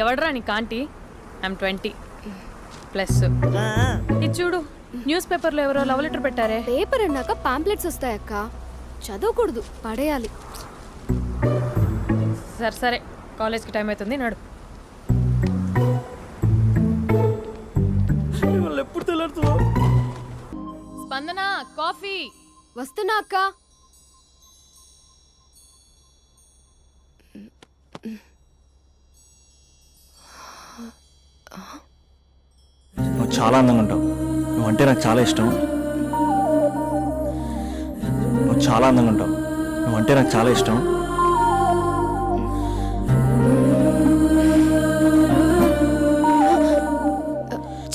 ఎవడరా నీకు aunty? I'm 20 plus. ఇది చూడు, న్యూస్ పేపర్లో ఎవరో లవ్ లెటర్ పెట్టారే. పేపర్ అన్నాక పాంప్లెట్స్ వస్తాయక్క, చదవకూడదు, పడేయాలి. సరే సరే, కాలేజ్కి టైం అవుతుంది, నడు. ఎప్పుడు తెల్లారుతుందో. స్పందన, కాఫీ. వస్తున్నా అక్క. నువ్వు చాలా అందంగా ఉంటావు. నువ్వంటే నాకు చాలా ఇష్టం. నువ్వు చాలా అందంగా ఉంటావు. నువ్వంటే నాకు చాలా ఇష్టం.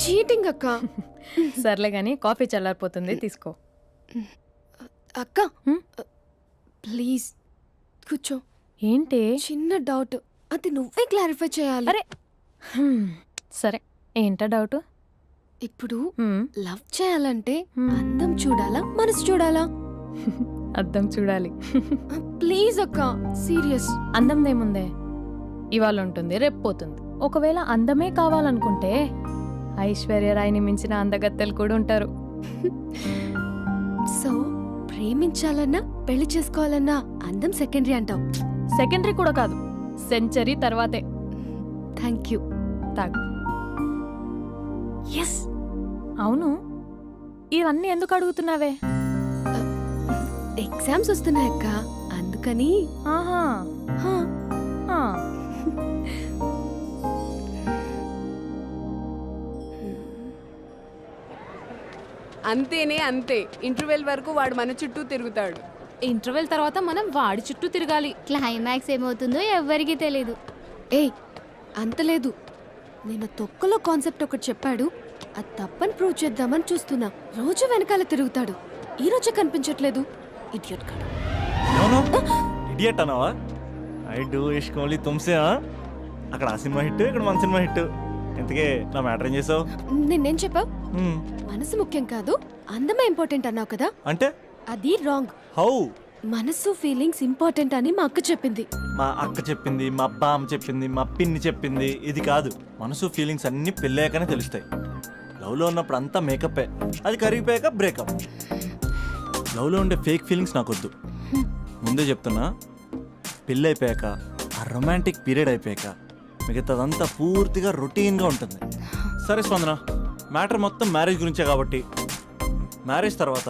చీటింగ్ అక్క. సర్లే కానీ కాఫీ చల్లారిపోతుంది, తీసుకో. అక్క ప్లీజ్ కూర్చో. ఏంటి? చిన్న డౌట్, అది నువ్వే క్లారిఫై చేయాలి. అరే సరే, ఏంటా డౌట్? ఇప్పుడు లవ్ చేయాలంటే అందం చూడాలా, మనసు చూడాలా? అద్దం చూడాలి. ప్లీజ్ అక్క, సీరియస్. అందందేముందే, ఇవాళ ఉంటుంది, రేపు పోతుంది. ఒకవేళ అందమే కావాలనుకుంటే ఐశ్వర్యరాయ్ని మించిన అందగత్తెలు కూడా ఉంటారు. సో ప్రేమించాలన్నా పెళ్లి చేసుకోవాలన్నా అందం సెకండరీ అంటావు? సెకండరీ కూడా కాదు, సెంచరీ తర్వాతే. Thank you. తాగు. ఎస్. అవును, ఇవన్నీ ఎందుకు అడుగుతున్నావే? ఎగ్జామ్స్ వస్తున్నాయక్క, అందుకని. ఆహా. హా. ఆ. అంతేనే అంతే. ఇంటర్వెల్ వరకు వాడు మన చుట్టూ తిరుగుతాడు. ఇంటర్వెల్ తర్వాత మనం వాడి చుట్టూ తిరగాలి. క్లైమాక్స్ ఏమవుతుందో ఎవ్వరికీ తెలీదు. ఏయ్ అంత లేదు, నేను తొక్కలో కాన్సెప్ట్ ఒకటి చెప్పాడు, అది తప్పని ప్రూవ్ చేద్దామని చూస్తున్నా. రోజు వెనకాల తిరుగుతాడు, ఈ రోజే కనిపించట్లేదు. ఇడియట్ కాడు. ఇడియట్ అన్నావా? ఐ డూ ఇష్క్ ఓన్లీ తుమ్సే. అక్కడ ఆ సినిమా హిట్, ఇక్కడ మన సినిమా హిట్. ఇంతకే నా మ్యాటర్ ఏం చేసావు? నిన్నేం చెప్పావు? మనసు ముఖ్యం కాదు, అందమే ఇంపార్టెంట్ అన్నావు కదా. అంటే అది రాంగ్. హౌ? మనసు ఫీలింగ్స్ ఇంపార్టెంట్ అని మా అక్క చెప్పింది. మా అక్క చెప్పింది, మా బామ్మ చెప్పింది, మా పిన్ని చెప్పింది. ఇది కాదు, మనసు ఫీలింగ్స్ అన్ని పెళ్ళాకనే తెలుస్తాయి. లవ్లో ఉన్నప్పుడు అంతా మేకప్పే, అది కరిగిపోయాక బ్రేకప్. లవ్లో ఉండే ఫేక్ ఫీలింగ్స్ నాకొద్దు. ముందే చెప్తున్నా, పెళ్ళి అయిపోయాక, ఆ రొమాంటిక్ పీరియడ్ అయిపోయాక మిగతాదంతా పూర్తిగా రొటీన్గా ఉంటుంది. సరే స్పందన, మ్యాటర్ మొత్తం మ్యారేజ్ గురించే కాబట్టి మ్యారేజ్ తర్వాత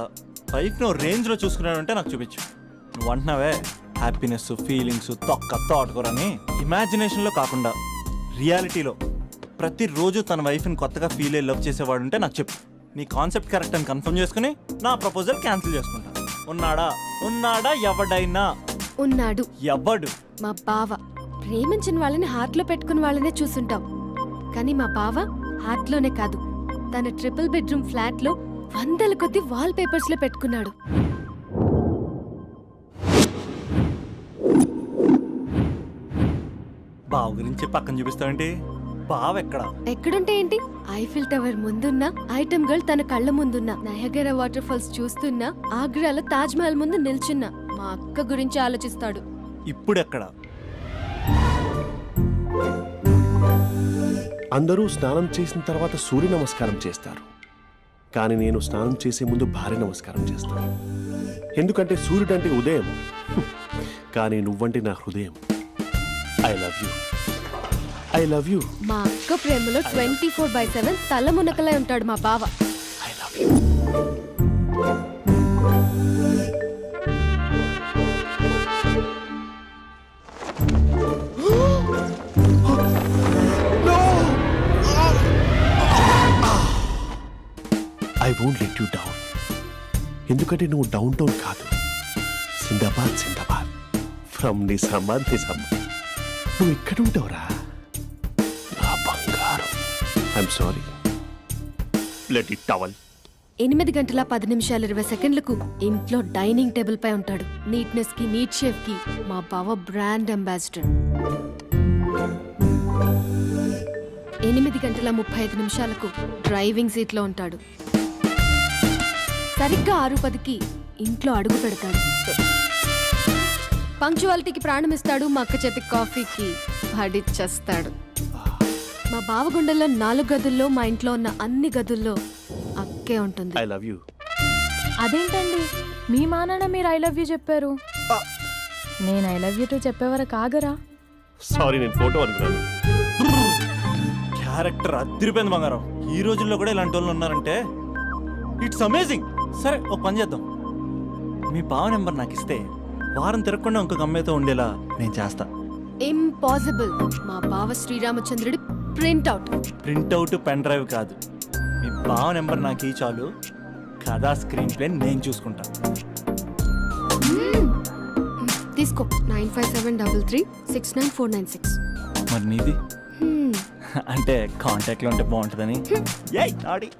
వైఫ్ను రేంజ్లో చూసుకున్నాడంటే నాకు చూపించు. నువ్వు అంటున్నావే హ్యాపీనెస్, ఫీలింగ్స్, తోటకూరని ఇమాజినేషన్లో కాకుండా రియాలిటీలో ప్రతిరోజు తన వైఫ్ని కొత్తగా ఫీల్ అయ్యి లవ్ చేసేవాడుంటే నాకు చెప్పు. నీ కాన్సెప్ట్ కరెక్ట్ అని కన్ఫర్మ్ చేసుకుని నా ప్రపోజల్ క్యాన్సిల్ చేసుకుంటా. ఉన్నాడా ఎవడైనా? ఉన్నాడు. ఎవడు? మా బావ. ప్రేమించిన వాళ్ళని హార్ట్లో పెట్టుకున్న వాళ్ళనే చూసుంటాం, కానీ మా బావ హార్ట్లోనే కాదు, తన ట్రిపుల్ బెడ్రూమ్ ఫ్లాట్లో వందల కొద్ది వాల్ పేపర్స్ లో పెట్టుకున్నాడు. బావ గురించి పక్కన చూపిస్తావేంటి? బావ ఎక్కడుంటే ఏంటి? ఐఫిల్ టవర్ ముందున్న ఐటమ్ గర్ల్ తన కళ్ళ ముందున్న నయగరా వాటర్ ఫాల్స్ చూస్తున్నా, ఆగ్రాలో తాజ్ మహల్ ముందు నిల్చున్నా మా అక్క గురించి ఆలోచిస్తాడు. ఇప్పుడెక్కడ? అందరూ స్నానం చేసిన తర్వాత సూర్య నమస్కారం చేస్తారు, కానీ నేను స్నానం చేసే ముందు భార్య నమస్కారం చేస్తాను. ఎందుకంటే సూర్యుడు అంటే ఉదయం, కానీ నువ్వంటే నా హృదయం. I love you, I love you. మా అక్క ప్రేమలో 24/7 తల మునకలై ఉంటాడు మా బావ. I love you. I won't let you down. ఎందుకంటే నువ్వు డౌన్ టౌన్ కాదు, జిందాబాద్ జిందాబాద్ ఫ్రమ్ నిజామాబాద్ నిజామాబాద్. నువ్వు ఇక్కడ ఉంటావురా నా బంగారం. I'm sorry, let it towel. 8:10:20 ఇంట్లో డైనింగ్ టేబుల్ పై ఉంటాడు. నీట్నెస్ కి, నీట్ షేఫ్ కి మా బావ బ్రాండ్ అంబాసిడర్. 8:35 డ్రైవింగ్ సీట్ లో ఉంటాడు. సరిగ్గా 6:10 ఇంట్లో అడుగు పెడతాడు. పంక్చువాలిటీకి ప్రాణం ఇస్తాడు. మా అక్క చేతి కాఫీకి పడిచ్చేస్తాడు. మా బావ గుండెల్లో 4 గదుల్లో, మా ఇంట్లో ఉన్న అన్ని గదుల్లో అక్కే ఉంటుంది. I love you. అదేంటండి మీ మానాన్న మీరు ఐ లవ్ యూ చెప్పారు, నేను ఐ లవ్ యూ టు చెప్పేవరకు ఆగరా? సారీ, నేను ఫోటో అనుకున్నాను. క్యారెక్టర్ అదిరిపోయింది బంగారం. ఈ రోజుల్లో కూడా ఇలాంటి వాళ్ళు ఉన్నారంటే ఇట్స్ అమేజింగ్. సరే ఒక పని చేద్దాం, మీ బావ నెంబర్ నాకు ఇస్తే వారం తిరగకుండా ఇంకొక అమ్మాయితో ఉండేలా నేను చేస్తా. ఇంపాసిబుల్. మా బావ శ్రీరామచంద్రుడి ప్రింట్అవుట్. ప్రింట్అవుట్ పెన్ డ్రైవ్ కాదు, మీ బావ నెంబర్ నాకు ఈ చాలు. కథా స్క్రీన్ ప్లే నేను చూసుకుంటా. తీసుకో. 9573369496. మరి నీది అంటే కాంటాక్ట్లో ఉంటే బాగుంటుందని. ఏయ్ ఆడి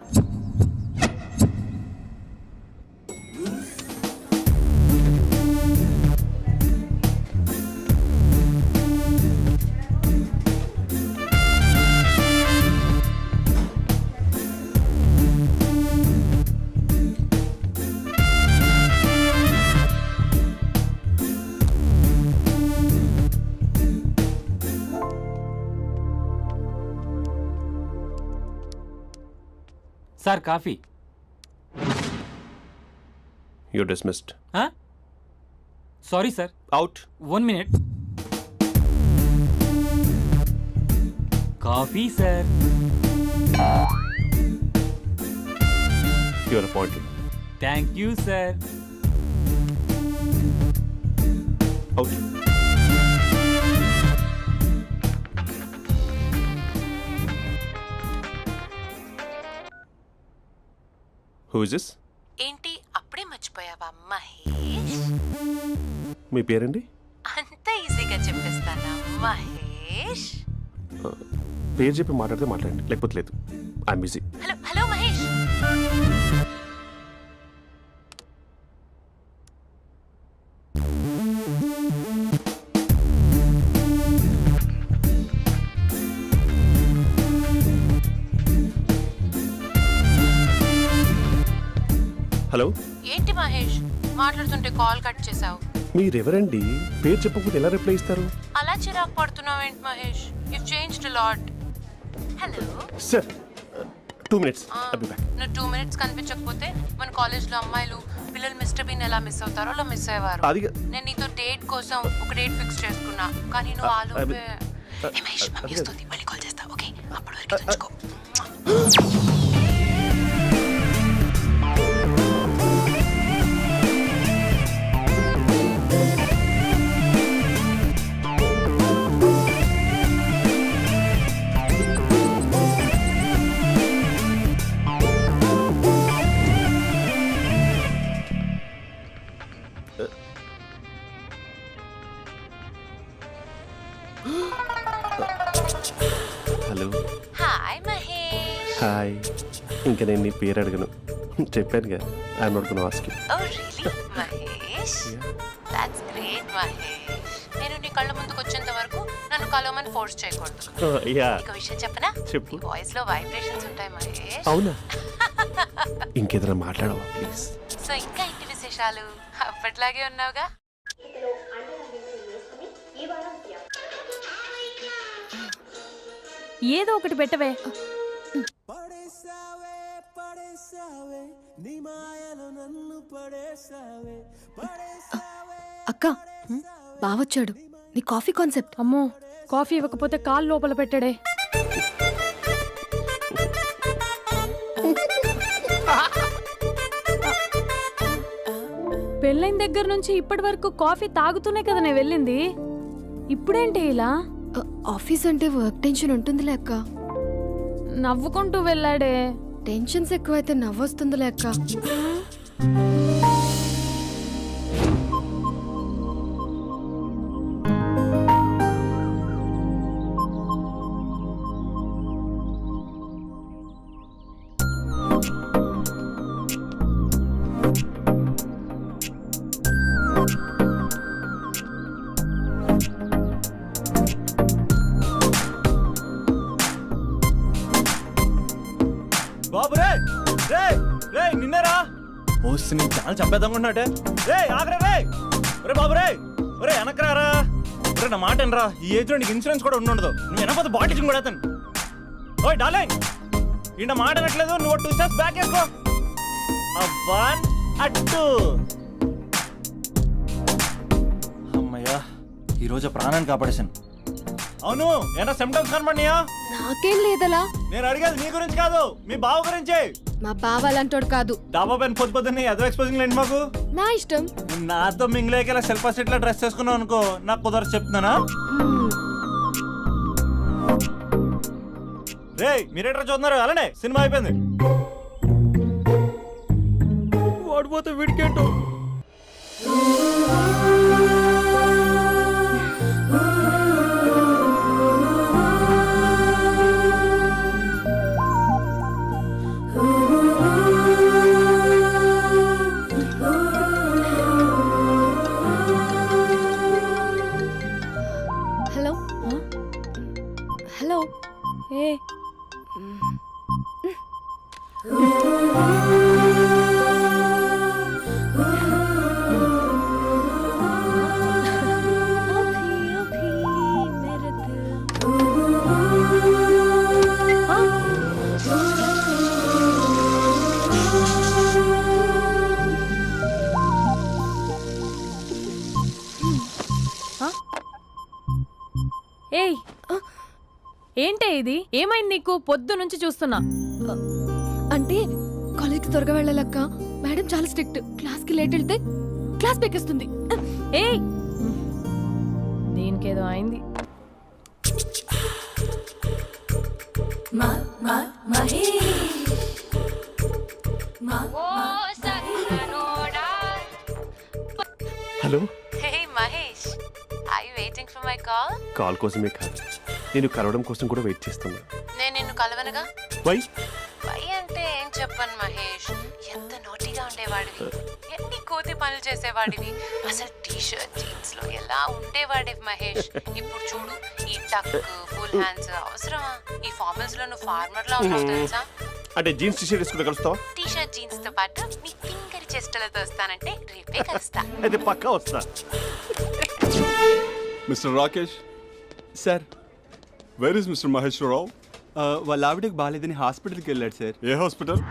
sir coffee. You dismissed. Sorry sir. Out. 1 minute. Coffee sir. You are appointed. Thank you sir. Out. Who is this? ఏంటి అప్పుడే మర్చిపోయావా మహేష్? మీ పేరండి? అంత ఈజీగా చెప్పేస్తానా మహేష్? పేరు చెప్పి మాట్లాడితే మాట్లాడండి, లేకపోతే లేదు. I'm busy. Hello hello Mahesh. Hello. ఏంటి మహేష్ మాట్లాడుతుంటే కాల్ కట్ చేసావు? మీరెవరండి? పేరు చెప్పకపోతే ఎలా రిప్లై ఇస్తారు? అలా చిరాకు పడుతున్నావేంటి Mahesh? You changed lot. Hello sir, 2 minutes. I'll be back. నువ్వు 2 minutes కనిపించకపోతే మన కాలేజ్లో అమ్మాయిలు పిల్లలు మిస్టర్ బీన్ ఎలా మిస్ అవుతారో అలా మిస్ అయ్యేవారు. అది నేను నీతో డేట్ కోసం ఒక డేట్ ఫిక్స్ చేసుకున్నా, కానీ నువ్వు ఆలోపే. మహేష్ మమ్మీ వస్తుంది, మళ్ళీ కాల్ చేస్తా. ఓకే, అప్పటి వరకు ఉంచుకో. హలో. హాయ్ మహేష్. హాయ్. ఇంకా నేను నీ పేరు అడగను, చెప్పానుగా. I'm not gonna ask you. Oh really Mahesh? That's great Mahesh. నేను నీ కళ్ళ ముందుకు వచ్చేంత వరకు నన్ను కలవమని ఫోర్స్ చేయకూడదు. యా. ఒక విషయం చెప్పనా? చెప్పు. వాయిస్ లో వైబ్రేషన్స్ ఉంటాయి మహేష్. అవునా? ఇంకేదైనా మాట్లాడవా ప్లీజ్? సో ఇంకా ఇంటి విశేషాలు అప్పట్లాగే ఉన్నావుగా? ఏదో ఒకటి పెట్టవే. అక్క బావొచ్చాడు. నీ కాఫీ కాన్సెప్ట్. అమ్మో కాఫీ ఇవ్వకపోతే కాలు లోపల పెట్టాడే. పెళ్ళైన దగ్గర నుంచి ఇప్పటి వరకు కాఫీ తాగుతూనే కదా నేను వెళ్ళింది. ఇప్పుడేంటి ఇలా? ఆఫీస్ అంటే వర్క్ టెన్షన్ ఉంటుందిలే అక్క. నవ్వుకుంటూ వెళ్ళాడే. టెన్షన్స్ ఎక్కువైతే నవ్వొస్తుందిలే అక్క. బాబు రే రే రే నిన్నరా వస్తే నేను చాలా చంపేద్దామన్నట్టే. రే ఆగరా రే. ఒరే బాబు రే. ఒరే వెనకరారా. ఒరే నా మాట అనరా. ఈ ఏజ్ లో నీకు ఇన్సూరెన్స్ కూడా ఉండదు. నువ్వు వెనకపోతే బాటిల్ కూడా అతను. ఓయ్ డార్లింగ్ ఈ నా మాట అనట్లేదు. నువ్వు 2 స్టెప్స్ బ్యాక్ వేసుకో. 1 2. అమ్మయ్యా ఈరోజు ప్రాణాన్ని కాపాడేశాను. అవును ఏనా సిమ్టమ్స్ కనబడినాయా? నాకేం లేదలా. నేను అడిగేది నీ గురించి కాదు, మీ బావ గురించి. మా బావ అలాంటోడు కాదు. డాబా పైన పొద్దున్నే ఎదో ఎక్స్పోజింగ్ లేండి మాకు. నా ఇష్టం. నాతో మింగిలేక సెల్ఫ్ సెట్ లా డ్రెస్ చేసుకున్నావు అనుకో, నాకు కుదరదు చెప్తున్నానా? రే మీరేట్రా చూస్తున్నారు? అలానే సినిమా అయిపోయింది. వాడిపోతే వీడికేంటో. Hello hello. ఏ ఏయ్ ఏంటే ఇది? ఏమైంది నీకు? పొద్దు నుంచి చూస్తున్నా. అంటే కాలేజ్కి త్వరగా వెళ్ళాలక్క. మేడం చాలా స్ట్రిక్ట్. క్లాస్కి లేట్ వెళ్తే క్లాస్ పెక్కిస్తుంది. ఏయ్ దీనికేదో అయింది. Hello. Hey Mahesh, are you waiting for my call? Call కోసమే కాదు, నేను కలవడం కోసం కూడా వెయిట్ చేస్తున్నా. నేను నిన్ను కలవనుగా. వై? వై అంటే ఏం చెప్పను మహేష్. ఎంత నోటిగా ఉండేవాడివి, ఎన్ని కోతి పనులు చేసేవాడివి. అసలు టీ షర్ట్ జీన్స్ లో ఎలా ఉండేవాడివి మహేష్. ఇప్పుడు చూడు, ఈ టక్ ఫుల్ హ్యాండ్స్ అవసరమా? ఈ ఫార్మల్స్ లో నువ్వు ఫార్మర్ లా ఉన్నావు తెలుసా? అంటే జీన్స్ టీ షర్ట్ వేసుకుంటే కలుస్తావా? టీ షర్ట్ జీన్స్ తో పాటు నీ ఫింగర్ చెస్టలతో వస్తానంటే రేపే కలుస్తా. అయితే పక్కా వస్తా. Mister Rakesh sir where is mister Maheswara Rao? వాళ్ళ ఆవిడకి బాగాలేదని హాస్పిటల్కి వెళ్ళాడు సార్. ఏ hospital?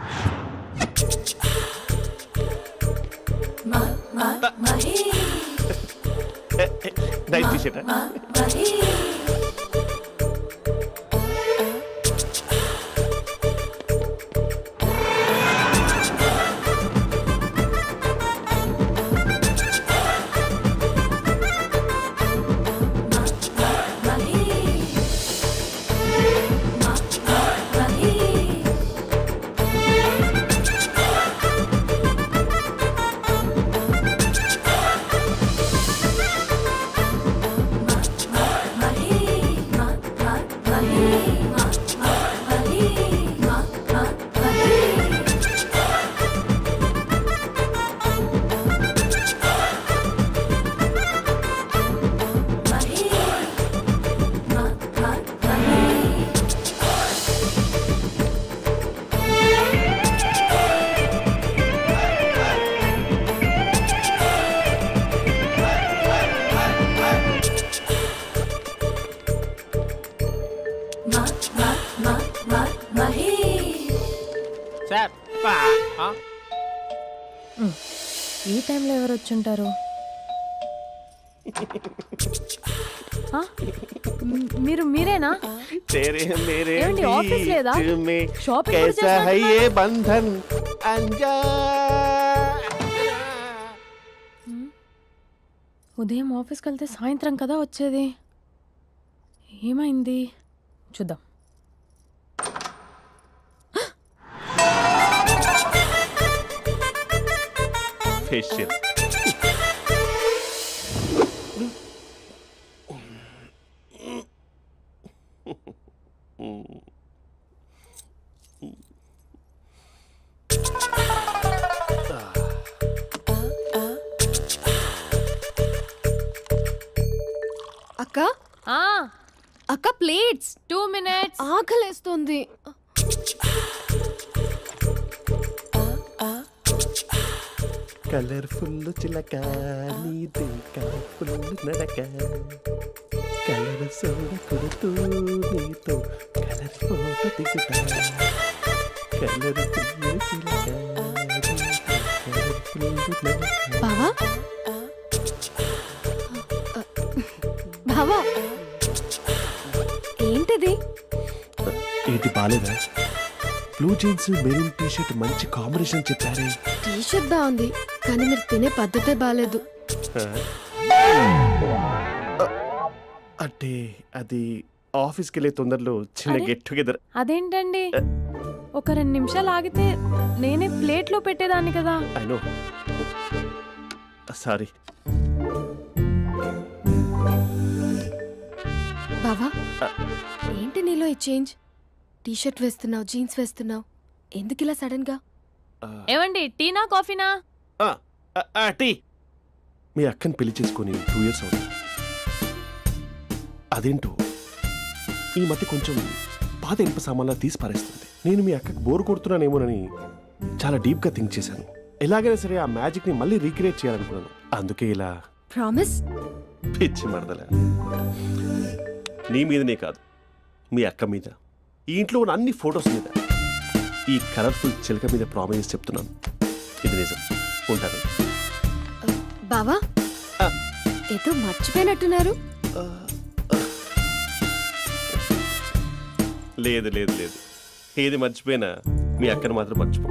Night T shirt. Sir ఈ టైంలో ఎవరు వచ్చుంటారు? ఆ? మీరేనా? तेरे मेरे ఏమండి, ఆఫీస్ లేదా? बीच में షాపింగ్ కూడా कैसा है చేసినట్టున్నారు? ये बंधन अंजा ఉదయం ఆఫీస్కి వెళ్తే సాయంత్రం కదా వచ్చేది. ఏమైంది చూద్దాం. फेशियल అక్క ఆ, అక్క ప్లేట్స్ 2 minutes. ఆకలేస్తోంది. కలర్ఫుల్ చిలక నీదే కలర్ఫుల్ నడక కలర్ సోడ కొడుతూ నీతో కలర్ ఫోటో దిగుతా కలర్ఫుల్ చిలక కలర్ఫుల్ నడక. బావా బావా ఏంటిది? ఏంటి బాలేదా? Blue jeans maroon T shirt మంచి కాంబినేషన్ చెప్పారే. టీ షర్ట్ బాగుంది కానీ మీరు తినే పద్ధతే బాగాలేదు. అంటే అది ఆఫీస్కి వెళ్ళే తొందరలో చిన్న అరే? Get together. అదేంటండి, ఒక 2 నిమిషాలు ఆగితే నేనే ప్లేట్లో పెట్టేదాన్ని కదా. I know, sorry. బావా ఏంటి నీలో ఈ చేంజ్? టీ షర్ట్ వేస్తున్నావు, జీన్స్ వేస్తున్నావు, ఎందుకు ఇలా సడన్ గా? ఏమండి, టీనా కాఫీనా? టీ. మీ అక్కని పెళ్లి చేసుకొని 2 years అవుతుంది. అదేంటో ఈ మధ్య కొంచెం పాత ఇనుప సామాన్లా తీసి పారేస్తుంది. నేను మీ అక్కకి బోర్ కొడుతున్నానేమోనని చాలా డీప్గా థింక్ చేశాను. ఎలాగైనా సరే ఆ మ్యాజిక్ని మళ్ళీ రీక్రియేట్ చేయాలనుకున్నాను. అందుకే ఇలా. ప్రామిస్? పిచ్చి మరదల, నీ మీదనే కాదు, మీ అక్క మీద, ఈ ఇంట్లో ఉన్న అన్ని ఫొటోస్ మీద, ఈ కలర్ఫుల్ చిలక మీద ప్రామిస్ చెప్తున్నాను. ఇది నిజం. ఉంటాను. బావా ఆ. ఏదో మర్చిపోయినట్టున్నారు. లేదు లేదు లేదు, ఏది మర్చిపోయినా మీ అక్కను మాత్రం మర్చిపో.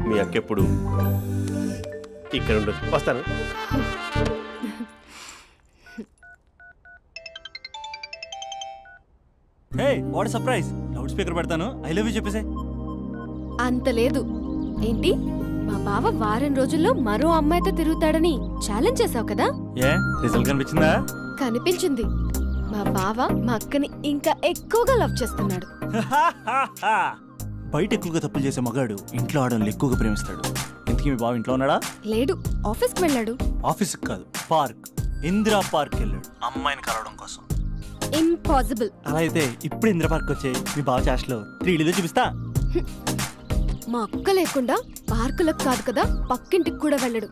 మీ అక్క ఎప్పుడు ఇక్కడ ఉండదు. వస్తాను. హే, వాట్ సర్ప్రైజ్! లౌడ్ స్పీకర్ పెడతాను, ఐ లవ్ యూ చెప్పేసే. అంత లేదు. ఏంటి, మా బావ వారం రోజుల్లో మరో అమ్మాయితో తిరుగుతాడని ఛాలెంజ్ చేసావు కదా? ఏ రిజల్ట్ కనిపించిందా? కనిపించింది. మా బావ మా అక్కని ఇంకా ఎక్కువగా లవ్ చేస్తున్నాడు. బయట ఎక్కువగా తప్పులు చేసే మగాడు ఇంట్లో ఆడవాళ్ళు ఎక్కువగా ప్రేమిస్తాడు. ఇంతకీ మీ బావ ఇంట్లో ఉన్నాడా? లేడు, ఆఫీస్కి వెళ్ళాడు. ఆఫీస్కి కాదు, పార్క్, ఇందిరా పార్క్ వెళ్ళాడు అమ్మాయిని కలవడం కోసం. ఇంపాసిబుల్. అలా అయితే ఇప్పుడు ఇందిరా పార్క్ వచ్చే మీ బావ చాష్లో 3Dలో చూపిస్తా. మా అక్క లేకుండా పార్కులకు కాదు కదా, పక్కింటికి కూడా వెళ్ళడు.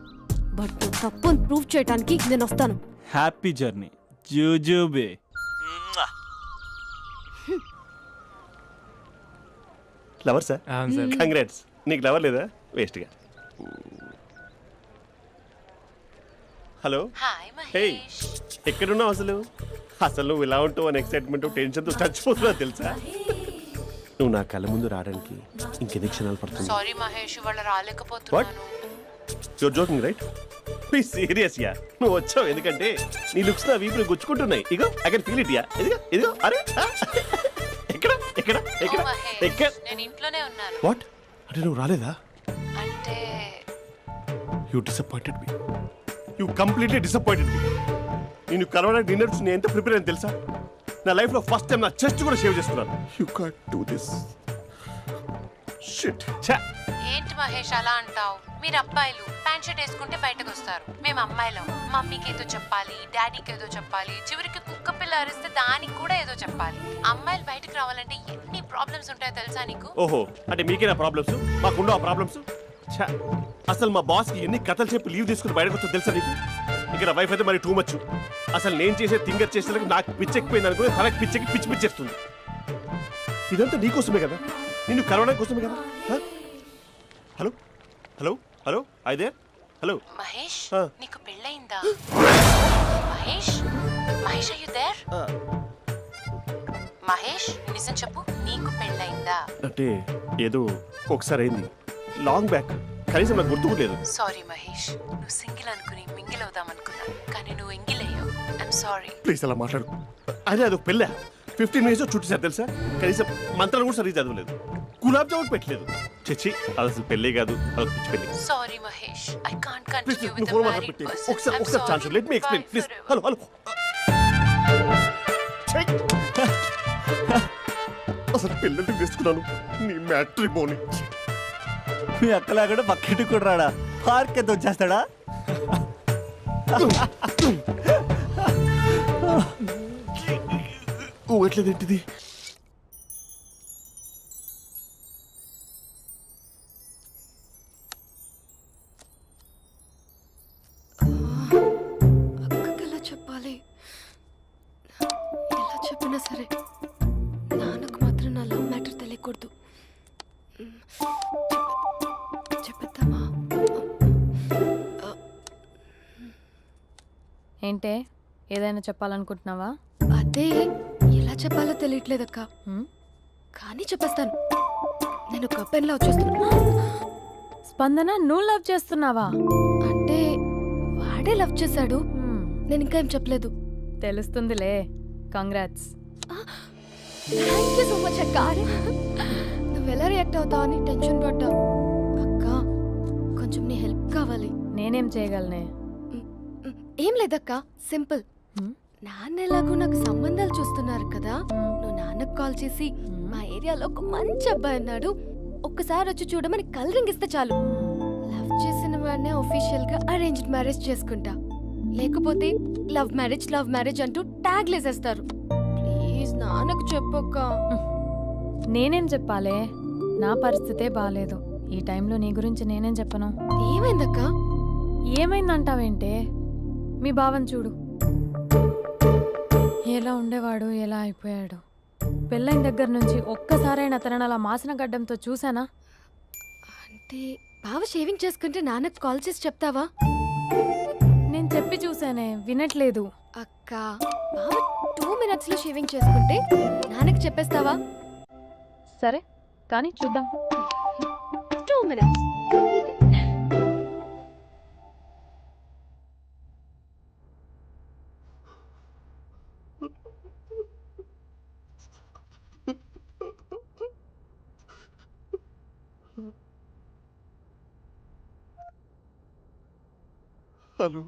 బట్ నువ్వు తప్పు అని ప్రూవ్ చేయడానికి నేను వస్తాను. హ్యాపీ జర్నీ జూజూబే. Lover sir, congrats. నీకు లవర్ లేదా? వేస్ట్గా. హలో. Hi hey, Mahesh. ఎక్కడున్నావు అసలు? అసలు నువ్వు ఇలా ఉంటావు అని ఎక్సైట్మెంట్ టెన్షన్తో చచ్చిపోతున్నావు తెలుసా? నువ్వు నా కళ్ళ ముందు రావడానికి ఇంకెన్ని క్షణాలు పడుతుంది? సారీ మహేష్, ఇవాళ రాలేకపోతున్నాను. You're joking right? Please serious yeah. నువ్వు వచ్చావు ఎందుకంటే నీ లుక్స్ నా వీపులు గుచ్చుకుంటున్నాయి. ఇగో I can feel it yeah. ఇదిగో ఇదిగో. అరే ఎక్కడ ఎక్కడ ఎక్కడ ఓ మహేష్, ఎక్కడ? నేను ఇంట్లోనే ఉన్నాను. వాట్ అంటే నువ్వు రాలేదా? అంటే you disappointed me. You completely disappointed me. నేను కలవడానికి డిన్నర్స్ నేను ఎంత ప్రిపేర్ అని తెలుసా? నా లైఫ్లో ఫస్ట్ టైం నా చెస్ట్ కూడా షేవ్ చేస్తున్నాను. You can't do this. Shit. ఛా. ఏంటి మహేష్ అలా అంటావు? మీరు అబ్బాయిలు ప్యాంట్ షర్ట్ వేసుకుంటే బయటకు వస్తారు. మేము అమ్మాయిలం, మమ్మీకి ఏదో చెప్పాలి, డాడీకి ఏదో చెప్పాలి, చివరికి కుక్క పిల్ల అరిస్తే దానికి కూడా ఏదో చెప్పాలి. అమ్మాయిలు బయటకు రావాలంటే ఎన్ని ప్రాబ్లమ్స్ ఉంటాయో తెలుసా నీకు? ఓహో, అంటే మీకేనా ప్రాబ్లమ్స్? మాకుండా ఆ ప్రాబ్లమ్స్? ఛా. అసలు మా బాస్కి ఎన్ని కథలు చెప్పి లీవ్ తీసుకుని బయటకు వచ్చా తెలుసా నీకు? ఇక్కడ వైఫ్ అయితే మరి టూ మచ్. అసలు నేను చేసే థింగర్ చేసేందుకు నాకు పిచ్చెక్కిపోయింది అనుకుని తనకు పిచ్చెక్కి పిచ్చి పిచ్చేస్తుంది. ఇదంతా నీకోసమే కదా, నిన్ను కలవడం కోసమే కదా. హ? హలో హలో హలో అయితే హలో. మహేష్ ఆ. నీకు పెళ్ళయిందా? Mahesh Mahesh are you there? మహేష్ నిజం చెప్పు, నీకు పెళ్ళయిందా? అంటే ఏదో ఒకసారి అయింది, లాంగ్ బ్యాక్, కనీసం నాకు గుర్తుకు లేదు. సారీ మహేష్, నువ్వు సింగిల్ అనుకుని మింగిల్ అవుదాం అనుకున్నా, కానీ నువ్వు ఎంగిల్ అయ్యావు. I'm sorry. ప్లీజ్ అలా మాట్లాడు. అదే అది పెళ్ళా, 15 మినిట్స్ చుట్టూ సార్ తెలుసా, కనీసం మంత్రాలు కూడా సరిగ్గా చదవలేదు, గులాబ్ జామున్ పెట్టలేదు. చచ్చి అది అసలు పెళ్ళే కాదు, అదొక పిచ్చి పెళ్ళి. Sorry Mahesh, I can't please continue నువ్వు విత్ ఫోన్ ద మాట్లాడి మ్యారీడ్ పెట్టి పర్సన్. ఒకసారి chance let me explain please. Hello hello. అసలు పెళ్ళంటే తీసుకున్నాను నీ మ్యాట్రిమోని. మీ అక్కలాగడ పక్కింటి కూడా రాడా, పార్క్ ఎంత వచ్చేస్తాడా? ఎట్లేదేంటిది? అక్కకి ఎలా చెప్పాలి? ఎలా చెప్పినా సరే నాన్నకు మాత్రం నా లవ్ మ్యాటర్ తెలియకూడదు. చెప్పేద్దామా? ఏంటే ఏదైనా చెప్పాలనుకుంటున్నావా? అదే ఎలా చెప్పాలో తెలియట్లేదక్క, హ్మ్? కానీ చెప్పేస్తాను. నేను ఒక అబ్బాయిలా వచ్చేస్తున్నా. స్పందన నువ్వు లవ్ చేస్తున్నావా? అంటే వాడే లవ్ చేశాడు, హ్మ్, నేను ఇంకా ఏం చెప్పలేదు. తెలుస్తుందిలే. Congrats. Thank you so much అక్క. నువ్వు ఎలా రియాక్ట్ అవుతావు అని టెన్షన్ పడ్డా. అక్క కొంచెం నీ హెల్ప్ కావాలి. నేనేం చేయగలనే? ఏం లేదక్క, సింపుల్. హ్మ్? నాన్న ఎలాగో నాకు సంబంధాలు చూస్తున్నారు కదా, నువ్వు నాన్నకు కాల్ చేసి మా ఏరియాలో ఒక మంచి అబ్బాయి అన్నాడు, ఒక్కసారి వచ్చి చూడమని కలరింగ్ ఇస్తే చాలు. లవ్ చేసిన వాడినే ఒఫీషియల్ గా అరేంజ్డ్ మ్యారేజ్ చేసుకుంటా, లేకపోతే లవ్ మ్యారేజ్ అంటూ ట్యాగ్ లేసేస్తారు. ప్లీజ్ నాన్నకు చెప్పక్క. నేనేం చెప్పాలే? నా పరిస్థితే బాగాలేదు. ఈ టైంలో నీ గురించి నేనేం చెప్పను? ఏమైందక్క? ఏమైందంటావేంటే? మీ భావం చూడు, ఎలా ఉండేవాడు, ఎలా అయిపోయాడు. పెళ్ళైన దగ్గర నుంచి ఒక్కసారైనా తనని అలా మాసిన గడ్డంతో చూసానా? అంటే బావ షేవింగ్ చేసుకుంటే నాన్నకు కాల్ చేసి చెప్తావా? నేను చెప్పి చూసానే, వినట్లేదు. అక్క బావ 2 minutes లో షేవింగ్ చేసుకుంటే నాన్నకు చెప్పేస్తావా? సరే కానీ చూద్దాం. 2 minutes. హలో.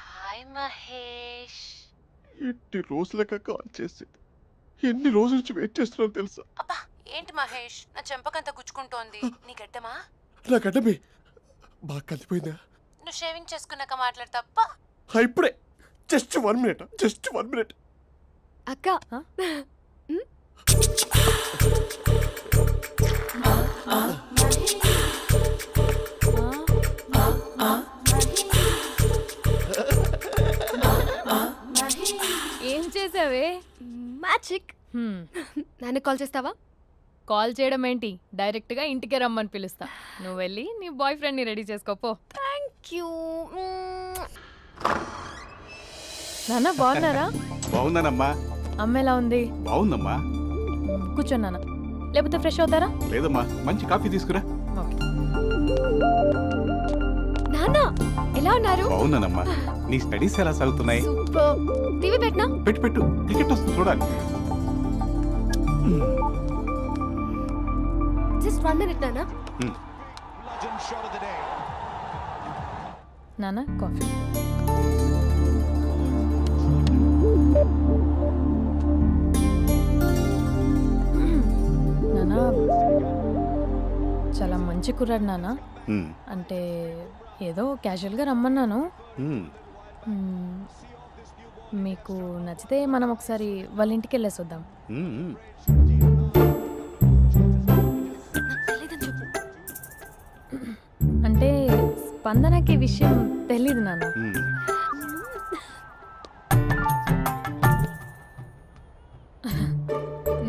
హాయ్ మహేష్. ఎన్ని రోజులక కాల్ చేసేది, ఎన్ని రోజుల నుంచి వెయిట్ చేస్తున్నాను తెలుసా? అబ్బా ఏంటి మహేష్, నా చెంపకంత గుచ్చుకుంటోంది. నీ గడ్డమా? నా గడ్డమే బాగా కలిపోయిందా? నువ్వు షేవింగ్ చేసుకున్నాక మాట్లాడు తప్ప. ఇప్పుడే జస్ట్ 1 minute. అక్క ఏం చేసావే? మ్యాజిక్. నాన్న కాల్ చేస్తావా? కాల్ చేయడం ఏంటి, డైరెక్ట్గా ఇంటికే రమ్మని పిలుస్తా. నువ్వు వెళ్ళి నీ బాయ్ ఫ్రెండ్ని రెడీ చేసుకోపో. Thank you. నాన్న బాగున్నారా? బాగుందనమ్మా. అమ్మ ఎలా ఉంది? బాగుందమ్మా. కూర్చోన్నానా, లేకపోతే ఫ్రెష్ అవుతారా? లేదమ్మా, మంచి కాఫీ తీసుకురా. ఓకే. నాన్న ఎలా ఉన్నారు? బాగున్నానమ్మా. నీ స్టడీస్ ఎలా సాగుతున్నాయి? సూపర్. టీవీ పెట్టనా? పెట్టు క్రికెట్ వస్తుంది చూడాలి. జస్ట్ 1 minute నాన్న. నాన్న కాఫీ. నాన్న చాలా మంచి కుర్రాడు నాన్న. అంటే ఏదో క్యాజువల్గా రమ్మన్నాను. మ్మ్. మీకు నచ్చితే మనం ఒకసారి వాళ్ళ ఇంటికి వెళ్ళేసి వద్దాం. నాకు తెలీదని చెప్పు. అంటే స్పందనకి విషయం తెలీదు నాన్న.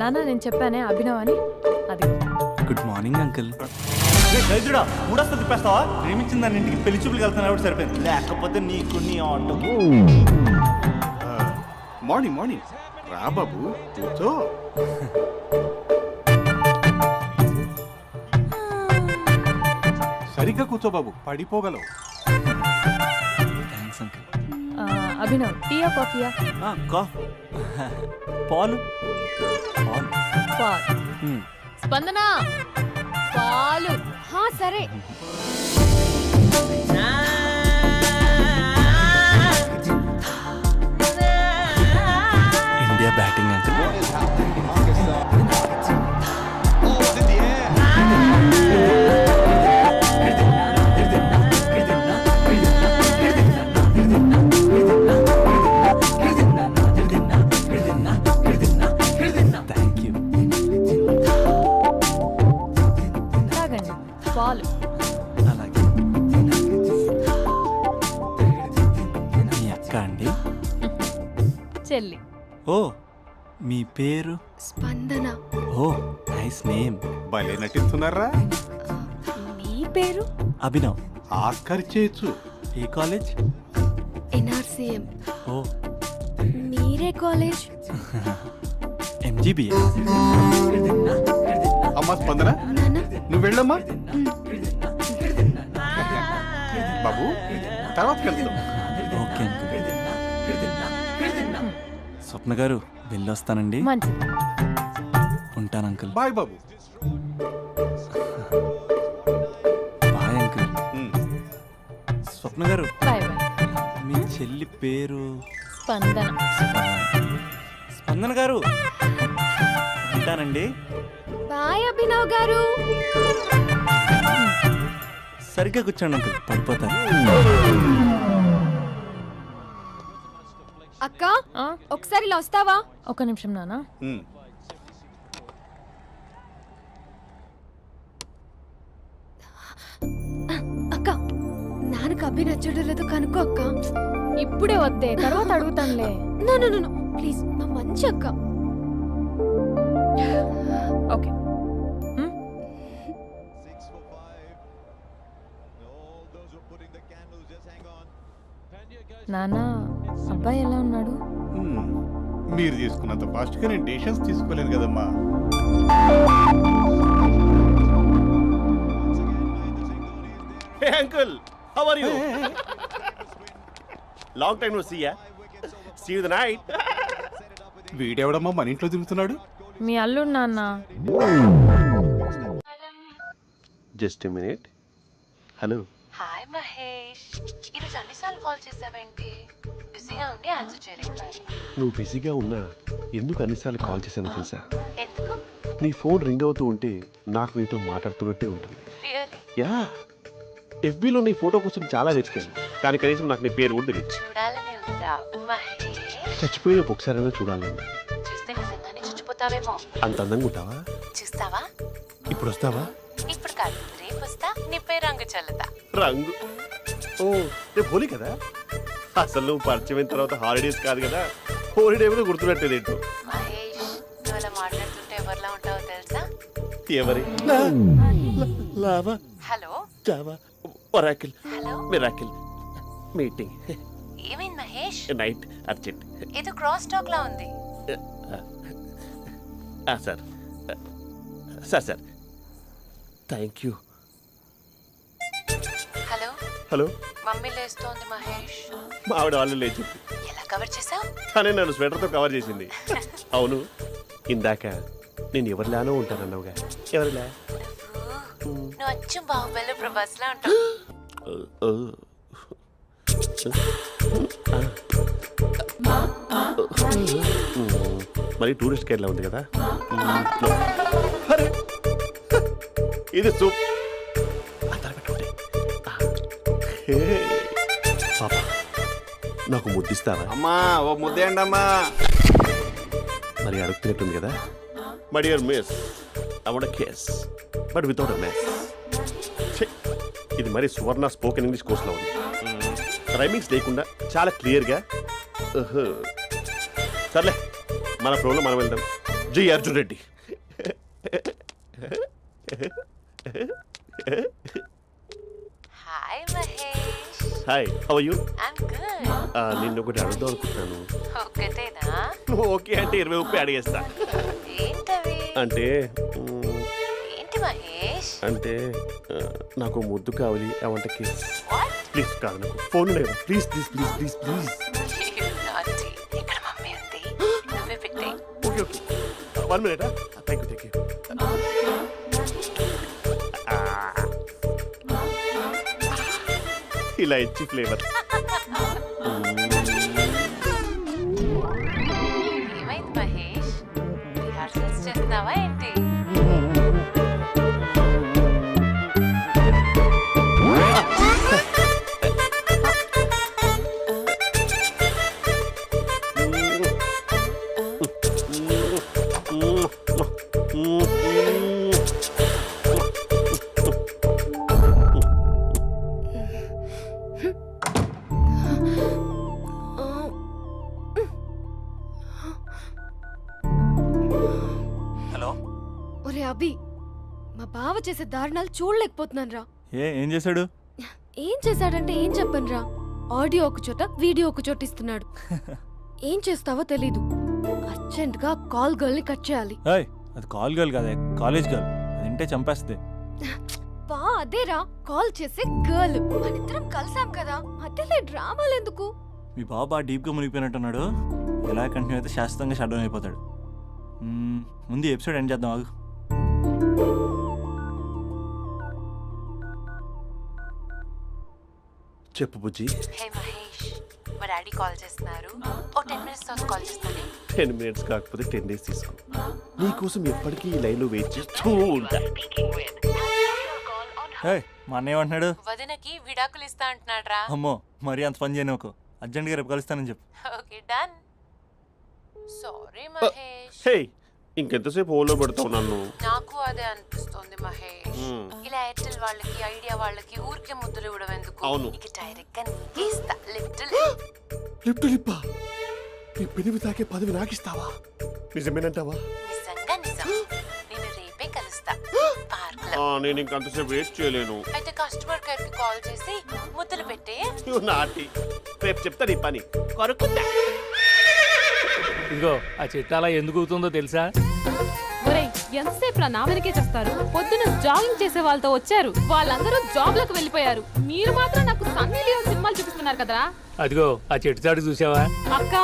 నాన్న నేను చెప్పానే అభినవ్ అని అది గుడ్ మార్నింగ్ అంకుల్. దరిద్రుడా మూడొస్తా తిప్పేస్తావా? ప్రేమించిన దాని ఇంటికి పెళ్లి చూపులు వెళ్తాను కాబట్టి సరిపోయింది, లేకపోతే నీకు నీ ఆటోకి. మార్నింగ్ మార్నింగ్ రా బాబు కూర్చో. సరిగ్గా కూర్చో బాబు, పడిపోగలవు. Thanks uncle. అభినవ్ టీయా కాఫీయా? పాలు పాలు. పాల్. స్పందన పాలు. హా సరే. India batting uncle. Thank you. తాగండి పాలు. అలాగే. మీ అక్క అండి? చెల్లి. ఓ మీ పేరు? స్పందన. ఓ నైస్ నేమ్. భలే నటిస్తున్నారా? మీ పేరు? అభినవ్. ఆస్కార్ చేయొచ్చు. ఏ కాలేజ్? ఎన్ఆర్సీఎం. ఓ మీరే కాలేజ్? ఎంజీబీఏ. అమ్మా స్పందన, నాన్న. నువ్వు వెళ్ళమ్మా. బాబు తర్వాత కలుద్దాం. Okay uncle. స్వప్న గారు వెళ్ళొస్తానండి. మంచిది. ఉంటాను అంకుల్. బాయ్ బాబు. Bye uncle. Um. Swapna garu bye bye. మీ చెల్లి పేరు? స్పందన. స్పందన గారు ఉంటానండి. బాయ్ అభినవ్ గారు. సరిగ్గా కూర్చోండి అంకుల్, పడిపోతారు. అక్క ఆ? ఒకసారి ఇలా వస్తావా? ఒక్క నిమిషం నాన్న. ఉమ్. అక్క నాన్నకు అభి నచ్చడం లేదో కనుక్కో అక్క. ఇప్పుడే వద్దే, తర్వాత అడుగుతానులే. నో నో నో ప్లీజ్, నా మంచి అక్క. ఓకే. నాన్న అబ్బాయి ఎలా ఉన్నాడు? ఉమ్. మీరు తీసుకున్నంత ఫాస్ట్గా నేను డెసిషన్స్ తీసుకోలేను కదమ్మా. Hey uncle, how are you? Long time no see ya. See you the night. వీడెవడమ్మా మన ఇంట్లో తిరుగుతున్నాడు? మీ అల్లుడు నాన్న. Just a minute. Hello. Hi Mahesh, ఈరోజు అన్నిసార్లు కాల్ చేసావేంటి? బిజీగా ఉండి ఆన్సర్ చేయలేదు. నువ్వు బిజీగా ఉన్నా ఎందుకు అన్నిసార్లు కాల్ చేశానో తెలుసా? ఎందుకు? నీ ఫోన్ రింగ్ అవుతూ ఉంటే నాకు నీతో మాట్లాడుతున్నట్టే ఉంటుంది. రియల్లీ? యా, ఎఫ్బీలో నీ ఫోటో కోసం చాలా వెతికాను, కానీ కనీసం నాకు నీ పేరు కూడా తెలియదు. చూడాలని ఉందా మహేష్? చచ్చిపోయిన ఒకసారైనా చూడాలని. చూస్తే నిజంగానే చచ్చిపోతావేమో. అంత అందంగా ఉంటావా? చూస్తావా? ఇప్పుడు వస్తావా? ఇప్పుడు కాదు, రేపు వస్తా, నీపై రంగు చల్లుతా. రంగు? ఓ రేపు హోలీ కదా. అసలు నువ్వు పరిచయం అయిన తర్వాత హాలిడేస్ కాదు కదా, హోలిడే కూడా గుర్తున్నట్టేదేంటో. మహేష్, నువ్వు అలా మాట్లాడుతుంటే ఎవరిలా ఉంటావో తెలుసా? ఎవరి? Lava, hello java, oracle, hello, miracle, meeting, ఏమైంది మహేష్? Night, urgent. ఏదో క్రాస్ టాక్ లా ఉంది. Sir sir sir thank you. Hello, hello, mummy లేస్తోంది మహేష్. మా ఆవిడ వాళ్ళు లేచి ఎలా కవర్ చేసావు? తనే నన్ను స్వెటర్తో కవర్ చేసింది. అవును, ఇందాక నేను ఎవరిలానో ఉంటానన్నావుగా, ఎవరిలా? నువ్వు అచ్చం బాహుబలి ప్రభాస్ లా ఉంటావు. మరి టూరిస్ట్ గైడ్లా ఉంది కదా. అరే, ఇది సూప్. పాపా, నాకు ముద్దిస్తావా? అమ్మా ఓ ముద్దేయండి అమ్మా. మరి అడుగుతున్నట్టుంది కదా. My dear miss, I want kiss but without a mess. ఇది మరి సువర్ణ స్పోకెన్ ఇంగ్లీష్ కోర్సులో ఉంది. రైమింగ్స్ లేకుండా చాలా క్లియర్గా. సర్లే, మన ఫ్లోలో మనం వెళ్దాం. జై Arjun Reddy. Hi Mahesh. Hi, how are you? I'm good. నిన్ను ఒకటి అడుగుదాం అనుకుంటున్నాను. ఒక్కటేనా? ఓకే అంటే 20 రూపాయలు అడిగేస్తా. ఏంటవి? అంటే ఏంటి మహేష్? అంటే నాకు ముద్దు కావాలి. అవంటకి వాట్? ప్లీజ్ కాదు, నాకు ఫోన్ లేదు. Please please please please please. నాటి ఇక్కడ మమ్మీ ఉంది, నువ్వే పెట్టే. Okay okay, 1 minute. Thank you. ఇలా ఇచ్చి ఫ్లేవర్. ఏమైంది మహేష్? రిహార్సల్స్ చేస్తున్నావా ఏంటి? హలో. ఒరే అభి, మా బావ చేసే దారుణాలు చూడలేకపోతున్నాను రా. ఏం చేశాడు? ఏం చేశాడంటే ఏం చెప్పను రా. ఆడియో ఒక చోట, వీడియో ఒక చోట ఇస్తున్నాడు. ఏం చేస్తావో తెలీదు. అర్జెంట్ గా కాల్ గర్ల్ ని కట్ చేయాలి. ఏయ్, అది కాల్ గర్ల్ కాదే, కాలేజ్ గర్ల్. అది వింటే చంపేస్తుంది. బా అదేరా, కాల్ చేసే గర్ల్. మనిద్దరం కలిసాం కదా, మధ్యలో డ్రామాలు ఎందుకు? మీ బాబు బాగా డీప్గా మునిగిపోయినట్టున్నాడు. ఎలా కంటిన్యూ అయితే శాశ్వతంగా షట్ డౌన్ అయిపోతాడు. ముందు ఎపిసోడ్ ఎండ్ చేద్దాం, ఆగు. చెప్పు బుజ్జి. హే మహేష్, మా డాడీ కాల్ చేస్తున్నారు. ఓ 10 minutes తర్వాత కాల్ చేస్తాను. 10 మినిట్స్ కాకపోతే 10 డేస్ తీసుకో. నీకోసం ఎప్పటికీ ఈ లైన్లో వెయిట్ చేస్తూ ఉంటా. ఏయ్, మా అన్నయ్య ఏమంటున్నాడు? వదినకి విడాకులు ఇస్తా అంటున్నాడు రా. అమ్మో, మరీ అంత పని చేయను. అర్జెంట్గా రేపు కలుస్తానని చెప్పు. Okay done. సారీ మహేష్. హే, ఇంకెంతసేపు హోల్లో పెడతావు నన్ను? నాకు అదే అనిపిస్తుంది మహేష్. ఇలా ఎయిర్టెల్ వాళ్ళకి, ఐడియా వాళ్ళకి ఊరికే ముద్దులు ఇవ్వడం ఎందుకు? అవును. ఇక డైరెక్ట్ గా నీకే ఇస్తా. లిటిల్ లిప్టు లిప్పా, నీ పెనివి తాకే పదవి నాకిస్తావా? నిజమేనంటావా? నిజంగా నిజం. నేను రేపే కలుస్తా పార్క్ లో. నేను ఇంకంతసేపు వెయిట్ చేయలేను. అయితే కస్టమర్ కేర్ కి కాల్ చేసి ముద్దులు పెట్టే. నాటి రేపు చెప్తా నీ పని. కొరుకుంటా. ఇదిగో ఆ చెట్టు అలా ఎందుకు అవుతుందో తెలుసా? ఒరేయ్, ఎంతసేపు నా వెనకే చేస్తారు? పొద్దున జాగింగ్ చేసే వాళ్ళతో వచ్చారు, వాళ్ళందరూ జాబ్ లకు వెళ్ళిపోయారు. మీరు మాత్రం నాకు సన్నీ లియోన్ సినిమాలు చూపిస్తున్నారు కదరా. అదిగో ఆ చెట్టు చాటు చూసావా? అక్క,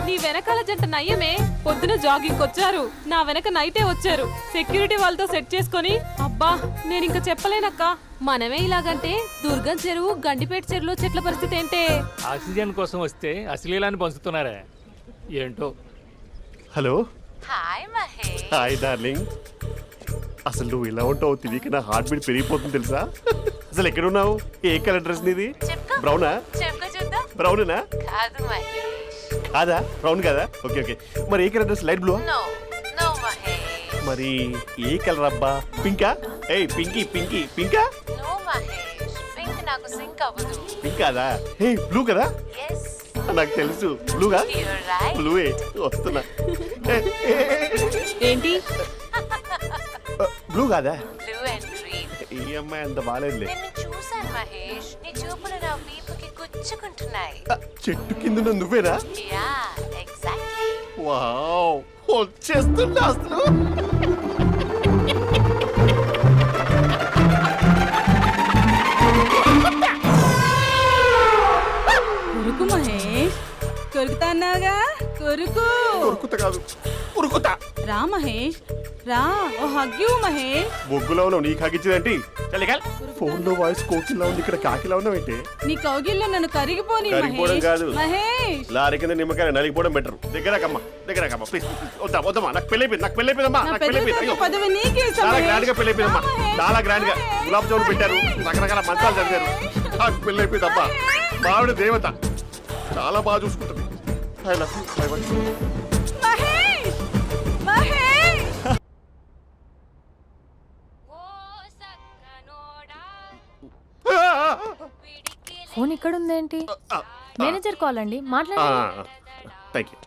నీ వెనకాల జంట నయ్యమే. పొద్దున జాగింగ్ వచ్చారు, నా వెనక నైటే వచ్చారు. సెక్యూరిటీ వాళ్ళతో సెట్ చేసుకొని, అబ్బా నేను ఇంకా చెప్పలేనక్క. మనమే ఇలాగంటే దుర్గం చెరువు, గండిపేట చెరువులో చెట్ల పరిస్థితి ఏంటే? ఆక్సిజన్ కోసం వస్తే అశ్లీలాన్ని పంచుతున్నారా ఏంటో. Hello. Hi Mahesh. Hi darling. అసలు నువ్వు ఇలా ఉంటావు తెలియక నా హార్ట్ బీట్ పెరిగిపోతుంది తెలుసా? అసలు ఎక్కడున్నావు? ఏ కలర్ డ్రెస్ నీది? చెప్పుకో. బ్రౌనా? చెప్పుకో చూద్దాం. బ్రౌనేనా? కాదు మహేష్. కాదా? బ్రౌన్ కదా? Okay okay. మరి ఏ colour dress? Light blue? No no Mahesh. మరి ఏ కలర్ అబ్బా? పింకా? ఏయ్ పింకీ పింకీ పింకా? నో మహేష్, పింక్ నాకు సింక్ అవ్వదు. పింక్ కాదా? హే బ్లూ కదా? ఎస్, నాకు తెలుసు. బ్లూగా? You're right. బ్లూవే వస్తున్నా. ఏంటి? బ్లూ కాదా? Blue and green. ఈ అమ్మాయి అంత బాగాలేదులే. నిన్ను చూశాను మహేష్, నీ చూపులు నా వీపుకి గుచ్చుకుంటున్నాయి. చెట్టు కింద నువ్వేనా? Yeah exactly. వావ్, వచ్చేస్తున్నా అసలు. కొరుకు మహేష్, కొరుకుతా అన్నావుగా, కొరుకు. ఉరుకుతా కాదు, ఉరుకుతా. రా మహేష్, రా. ఓ హగ్గు మహేష్. బొగ్గులో ఉన్నావు, నీకు హగిచ్చిందేంటి? ఫోన్ లో వాయిస్ కోకిలా ఉంది, ఇక్కడ కాకిలా ఉన్నావేంటి? నీ కౌగిల్లో నన్ను కరిగిపోని కరిగిపోవడం కాదు, మహేష్. లారీ కింద నిమ్మకాయ నలిగిపోవడం బెటర్. దగ్గరకమ్మా ప్లీజ్. వద్దమ్మా, నాకు పెళ్ళైపోయింది, నాకు పెళ్ళైపోయిందమ్మా, నాకు పెళ్ళైపోయింది. అయ్యో, పదవి నీకే ఇస్తా చాలా మహేష్. గ్రాండ్ గా పెళ్ళైపోయిందమ్మా, చాలా గ్రాండ్ గా. గులాబ్ జామున్ పెట్టారు, రకరకాల మంచాలు చదివారు. నాకు పెళ్ళైపోయిందమ్మా. మావిడ దేవత, చాలా బాగా చూసుకుంటుంది. I love you. I want you. Mahesh, Mahesh. Phone ఇక్కడ ఉందేంటి? మేనేజర్ కాల్ అండి, మాట్లాడండి. Thank you.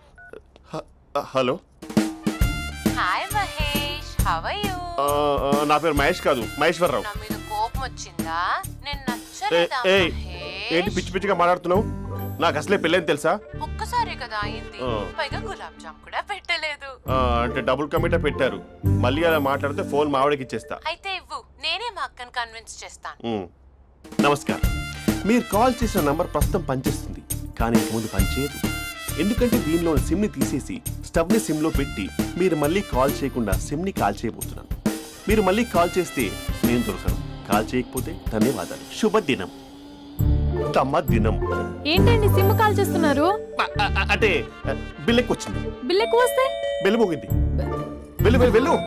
హలో. హాయ్ హవయ్యూ నా పేరు మహేష్ కాదు మహేశ్వరరావు. నా మీద కోపం వచ్చిందా? నేను ఏ, నచ్చలేదా ఏయ్, మహేష్? ఏంటి పిచ్చి పిచ్చిగా మాట్లాడుతున్నావు? నాకు అసలే పెళ్ళని తెలుసా? ఒక్కసారి కదా అయింది, ఆ. పైగా గులాబ్ జామ్ కూడా పెట్టలేదు. అంటే డబుల్ కమిటా పెట్టారు. మళ్ళీ అలా మాట్లాడితే ఫోన్ మా ఆవిడకి ఇచ్చేస్తా. అయితే ఇవ్వు, నేనే మా అక్కని కన్విన్స్ చేస్తాను. నమస్కారం. మీరు కాల్ చేసిన నంబర్ ప్రస్తుతం పనిచేస్తుంది, కానీ ఇంక ముందు పనిచేయదు. ఎందుకంటే దీనిలో సిమ్ని తీసేసి స్టవ్ని సిమ్లో పెట్టి మీరు మళ్ళీ కాల్ చేయకుండా సిమ్ని కాల్ చేయబోతున్నాను. మీరు మళ్ళీ కాల్ చేస్తే నేను దొరకను, కాల్ చేయకపోతే ధన్యవాదాలు. శుభదినం. తమ దినం. ఏంటండి సిమ్ కాల్ చేస్తున్నారు? అంటే బిల్ ఎక్కువ వచ్చింది. బిల్ ఎక్కువ వస్తే వెళ్ళు మోగింది. వెళ్ళు వెళ్ళు వెళ్ళు.